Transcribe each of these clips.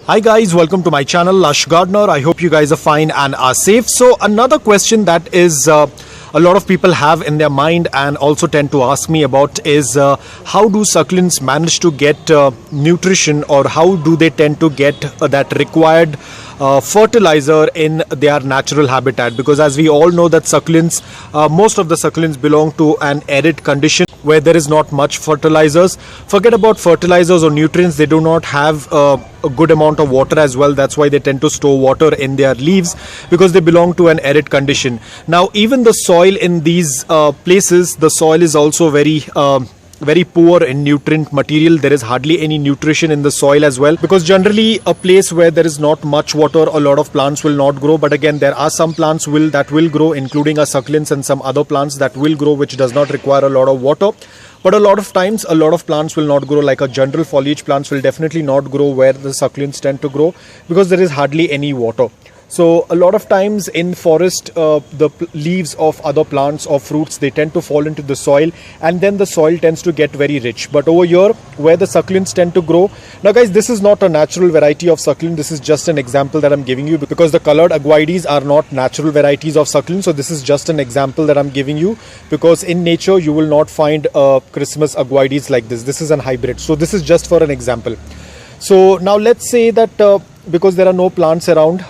Hi guys, welcome to my channel Lush Gardener. I hope you guys are fine and are safe. So another question that is a lot of people have in their mind and also tend to ask me about is how do succulents manage to get nutrition, or how do they tend to get that required fertilizer in their natural habitat? Because as we all know that succulents, most of the succulents belong to an arid condition where there is not much fertilizers. Forget about fertilizers or nutrients, they do not have a good amount of water as well. That's why they tend to store water in their leaves, because they belong to an arid condition. Now even the soil in these places, the soil is also very poor in nutrient material. There is hardly any nutrition in the soil as well, because generally a place where there is not much water, a lot of plants will not grow. But again, there are some plants that will grow, including our succulents and some other plants that will grow which does not require a lot of water. But a lot of times a lot of plants will not grow, like a general foliage plants will definitely not grow where the succulents tend to grow, because there is hardly any water. So a lot of times in forest, the leaves of other plants or fruits, they tend to fall into the soil, and then the soil tends to get very rich. But over here where the succulents tend to grow, now guys, this is not a natural variety of succulent. This is just an example that I'm giving you, because the colored aguides are not natural varieties of succulent. So this is just an example that I'm giving you, because in nature you will not find Christmas aguides like this. This is an hybrid. So this is just for an example. So now let's say that because there are no plants around,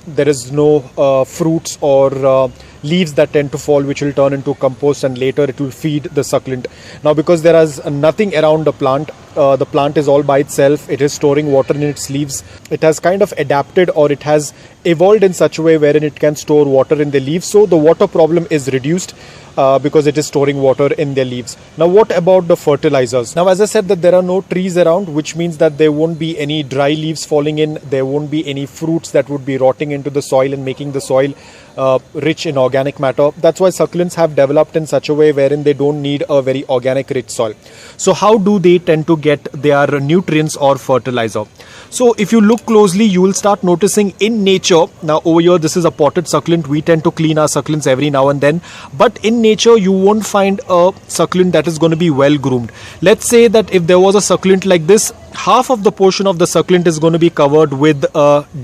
there is no fruits or leaves that tend to fall, which will turn into compost, and later it will feed the succulent. Now because there is nothing around the plant is all by itself. It is storing water in its leaves. It has kind of adapted, or it has evolved in such a way wherein it can store water in the leaves. So the water problem is reduced because it is storing water in their leaves. Now what about the fertilizers? Now as I said that there are no trees around, which means that there won't be any dry leaves falling in. There won't be any fruits that would be rotting into the soil and making the soil rich in organic matter. That's why succulents have developed in such a way wherein they don't need a very organic rich soil. So how do they tend to get their nutrients or fertilizer? So if you look closely, you will start noticing in nature. Now over here, this is a potted succulent. We tend to clean our succulents every now and then, but in nature you won't find a succulent that is going to be well groomed. Let's say that if there was a succulent like this, half of the portion of the succulent is going to be covered with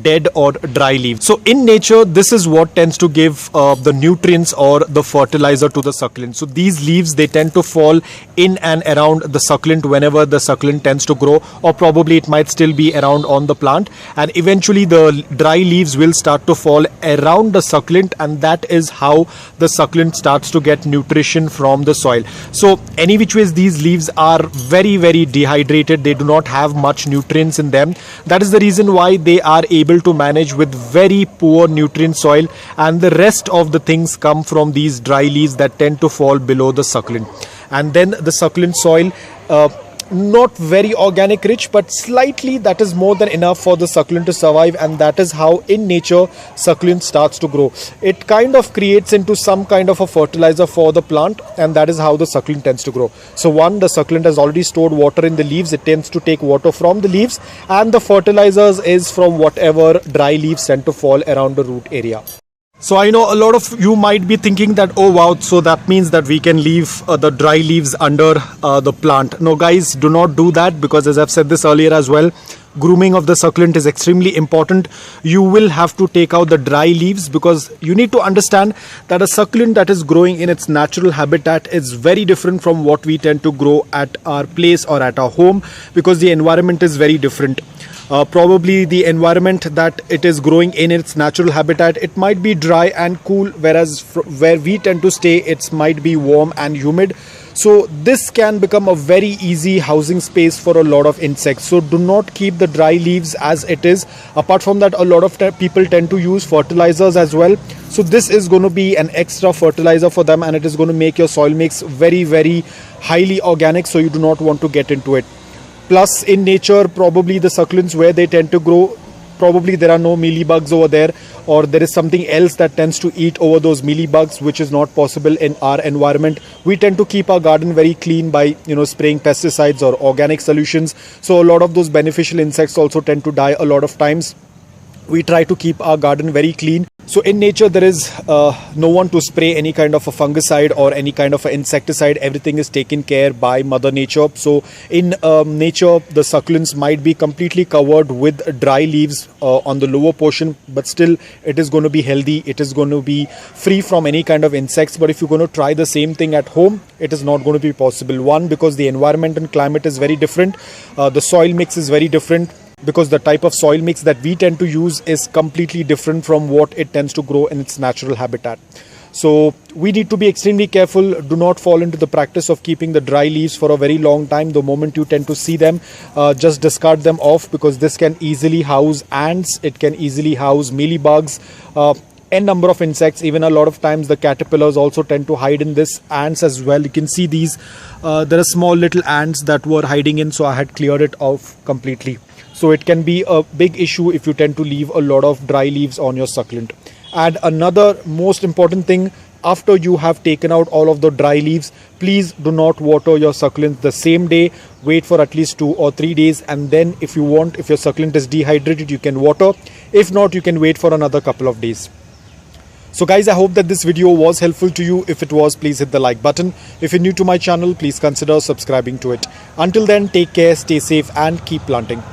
dead or dry leaves. So in nature, this is what tends to give the nutrients or the fertilizer to the succulent. So these leaves, they tend to fall in and around the succulent whenever the succulent tends to grow, or probably it might still be around on the plant, and eventually the dry leaves will start to fall around the succulent, and that is how the succulent starts to get nutrition from the soil. So any which ways, these leaves are very dehydrated. They do not have much nutrients in them. That is the reason why they are able to manage with very poor nutrient soil, and the rest of the things come from these dry leaves that tend to fall below the succulent. And then the succulent soil, not very organic rich, but slightly, that is more than enough for the succulent to survive, and that is how in nature succulent starts to grow. It kind of creates into some kind of a fertilizer for the plant, and that is how the succulent tends to grow. So one, the succulent has already stored water in the leaves. It tends to take water from the leaves, and the fertilizers is from whatever dry leaves tend to fall around the root area. So I know a lot of you might be thinking that, oh wow, so that means that we can leave the dry leaves under the plant. No guys, do not do that, because as I've said this earlier as well, grooming of the succulent is extremely important. You will have to take out the dry leaves, because you need to understand that a succulent that is growing in its natural habitat is very different from what we tend to grow at our place or at our home, because the environment is very different. Probably the environment that it is growing in its natural habitat, it might be dry and cool, whereas where we tend to stay, it might be warm and humid. So this can become a very easy housing space for a lot of insects. So do not keep the dry leaves as it is. Apart from that, a lot of people tend to use fertilizers as well. So this is going to be an extra fertilizer for them, and it is going to make your soil mix very highly organic. So you do not want to get into it. Plus in nature, probably the succulents where they tend to grow, probably there are no mealybugs over there, or there is something else that tends to eat over those mealybugs, which is not possible in our environment. We tend to keep our garden very clean by spraying pesticides or organic solutions. So a lot of those beneficial insects also tend to die a lot of times. We try to keep our garden very clean. So in nature, there is no one to spray any kind of a fungicide or any kind of an insecticide. Everything is taken care by Mother Nature. So in nature, the succulents might be completely covered with dry leaves on the lower portion, but still it is going to be healthy. It is going to be free from any kind of insects. But if you're going to try the same thing at home, it is not going to be possible. One, because the environment and climate is very different. The soil mix is very different, because the type of soil mix that we tend to use is completely different from what it tends to grow in its natural habitat. So we need to be extremely careful. Do not fall into the practice of keeping the dry leaves for a very long time. The moment you tend to see them, just discard them off, because this can easily house ants, it can easily house mealybugs, n number of insects. Even a lot of times the caterpillars also tend to hide in this, ants as well. You can see these, there are small little ants that were hiding in, so I had cleared it off completely. So it can be a big issue if you tend to leave a lot of dry leaves on your succulent. And another most important thing, after you have taken out all of the dry leaves, please do not water your succulent the same day. Wait for at least 2 or 3 days, and then if you want, if your succulent is dehydrated, you can water. If not, you can wait for another couple of days. So guys, I hope that this video was helpful to you. If it was, please hit the like button. If you're new to my channel, please consider subscribing to it. Until then, take care, stay safe, and keep planting.